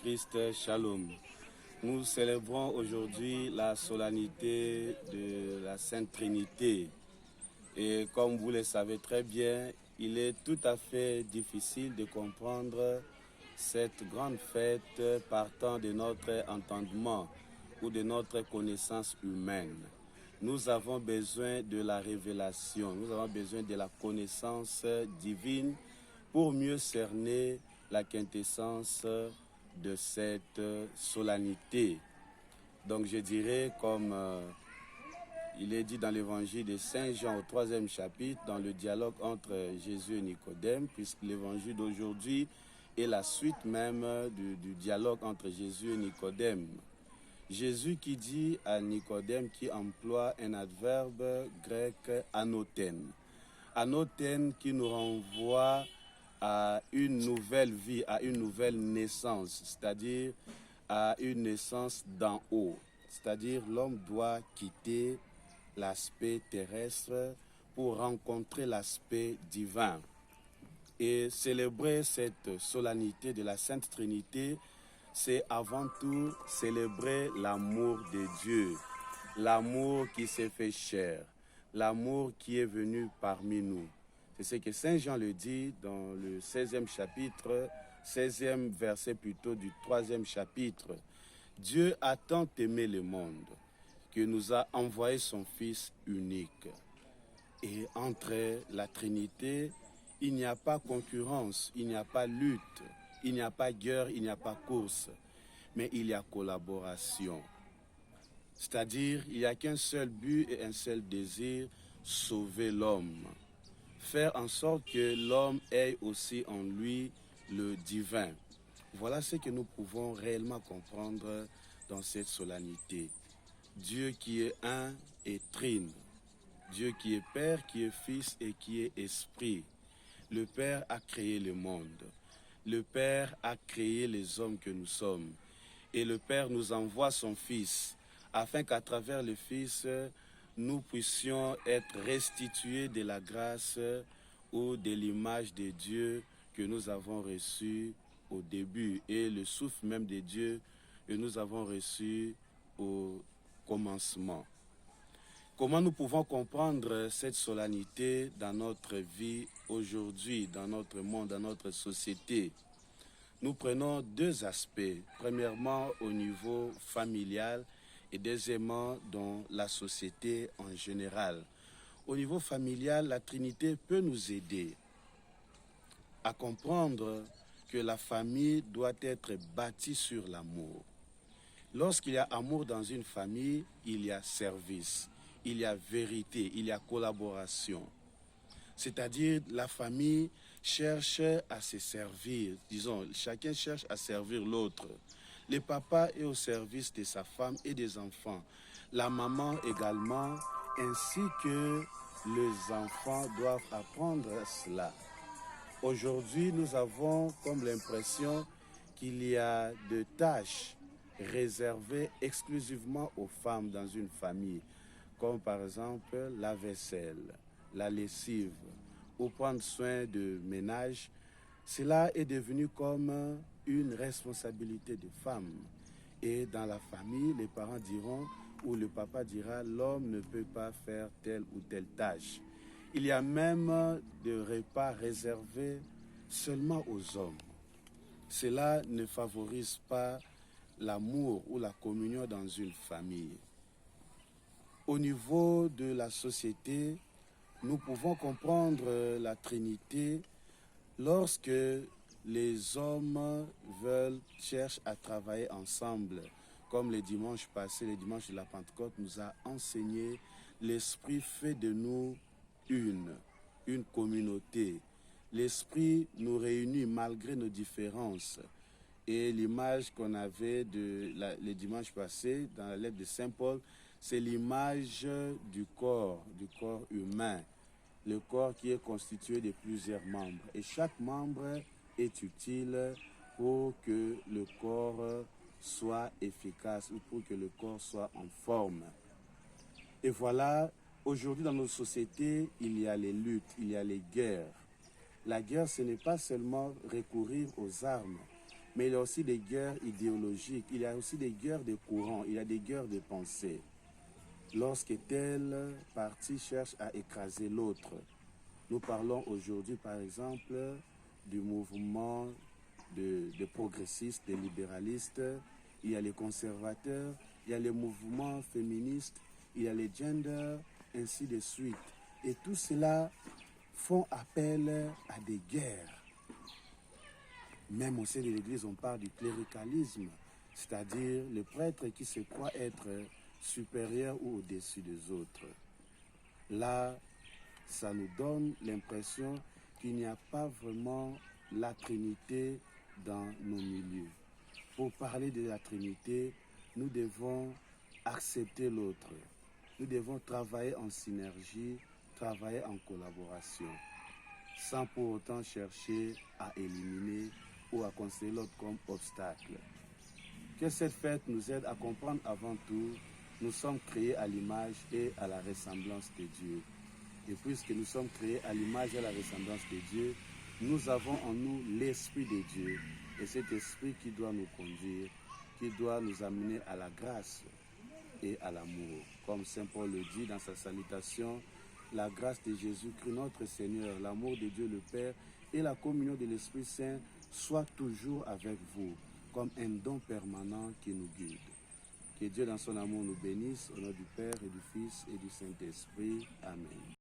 Jésus-Christ, Shalom. Nous célébrons aujourd'hui la solennité de la Sainte Trinité. Et comme vous le savez très bien, il est tout à fait difficile de comprendre cette grande fête partant de notre entendement ou de notre connaissance humaine. Nous avons besoin de la révélation, nous avons besoin de la connaissance divine pour mieux cerner la quintessence de cette solennité. Donc je dirais comme il est dit dans l'évangile de Saint Jean au 3e chapitre, dans le dialogue entre Jésus et Nicodème, puisque l'évangile d'aujourd'hui est la suite même du dialogue entre Jésus et Nicodème. Jésus qui dit à Nicodème, qui emploie un adverbe grec anothène. Anothène qui nous renvoie à une nouvelle vie, à une nouvelle naissance, c'est-à-dire à une naissance d'en haut. C'est-à-dire l'homme doit quitter l'aspect terrestre pour rencontrer l'aspect divin. Et célébrer cette solennité de la Sainte Trinité, c'est avant tout célébrer l'amour de Dieu, l'amour qui s'est fait chair, l'amour qui est venu parmi nous. C'est ce que Saint Jean le dit dans le 16e chapitre, 16e verset plutôt du 3e chapitre. Dieu a tant aimé le monde que nous a envoyé son Fils unique. Et entre la Trinité, il n'y a pas concurrence, il n'y a pas lutte, il n'y a pas guerre, il n'y a pas course, mais il y a collaboration. C'est-à-dire, il n'y a qu'un seul but et un seul désir, sauver l'homme. Faire en sorte que l'homme ait aussi en lui le divin. Voilà ce que nous pouvons réellement comprendre dans cette solennité. Dieu qui est un et trine. Dieu qui est Père, qui est Fils et qui est Esprit. Le Père a créé le monde. Le Père a créé les hommes que nous sommes. Et le Père nous envoie son Fils, afin qu'à travers le Fils, nous puissions être restitués de la grâce ou de l'image de Dieu que nous avons reçue au début et le souffle même de Dieu que nous avons reçu au commencement. Comment nous pouvons comprendre cette solennité dans notre vie aujourd'hui, dans notre monde, dans notre société? Nous prenons deux aspects. Premièrement, au niveau familial et deuxièmement, dans la société en général. Au niveau familial, la Trinité peut nous aider à comprendre que la famille doit être bâtie sur l'amour. Lorsqu'il y a amour dans une famille, il y a service, il y a vérité, il y a collaboration. C'est-à-dire la famille cherche à se servir, disons, chacun cherche à servir l'autre. Le papa est au service de sa femme et des enfants. La maman également, ainsi que les enfants doivent apprendre cela. Aujourd'hui, nous avons comme l'impression qu'il y a des tâches réservées exclusivement aux femmes dans une famille, comme par exemple la vaisselle, la lessive ou prendre soin de ménage. Cela est devenu comme une responsabilité des femmes. Et dans la famille, les parents diront, ou le papa dira, l'homme ne peut pas faire telle ou telle tâche. Il y a même des repas réservés seulement aux hommes. Cela ne favorise pas l'amour ou la communion dans une famille. Au niveau de la société, nous pouvons comprendre la Trinité lorsque les hommes cherchent à travailler ensemble. Comme le dimanche passé, le dimanche de la Pentecôte nous a enseigné, l'Esprit fait de nous une communauté. L'Esprit nous réunit malgré nos différences. Et l'image qu'on avait le dimanche passé dans la lettre de Saint Paul, c'est l'image du corps humain. Le corps qui est constitué de plusieurs membres. Et chaque membre est utile pour que le corps soit efficace ou pour que le corps soit en forme. Et voilà, aujourd'hui dans nos sociétés, il y a les luttes, il y a les guerres. La guerre, ce n'est pas seulement recourir aux armes, mais il y a aussi des guerres idéologiques, il y a aussi des guerres de courants, il y a des guerres de pensée. Lorsque telle partie cherche à écraser l'autre, nous parlons aujourd'hui par exemple du mouvement de progressistes, des libéralistes, il y a les conservateurs, il y a les mouvements féministes, il y a les genders, ainsi de suite. Et tout cela font appel à des guerres. Même au sein de l'Église, on parle du cléricalisme, c'est-à-dire le prêtre qui se croit être supérieur ou au-dessus des autres. Là, ça nous donne l'impression qu'il n'y a pas vraiment la Trinité dans nos milieux. Pour parler de la Trinité, nous devons accepter l'autre. Nous devons travailler en synergie, travailler en collaboration, sans pour autant chercher à éliminer ou à considérer l'autre comme obstacle. Que cette fête nous aide à comprendre avant tout, nous sommes créés à l'image et à la ressemblance de Dieu. Et puisque nous sommes créés à l'image et à la ressemblance de Dieu, nous avons en nous l'Esprit de Dieu. Et cet Esprit qui doit nous conduire, qui doit nous amener à la grâce et à l'amour. Comme Saint Paul le dit dans sa salutation, la grâce de Jésus-Christ, notre Seigneur, l'amour de Dieu le Père et la communion de l'Esprit Saint soient toujours avec vous, comme un don permanent qui nous guide. Que Dieu dans son amour nous bénisse, au nom du Père et du Fils et du Saint-Esprit. Amen.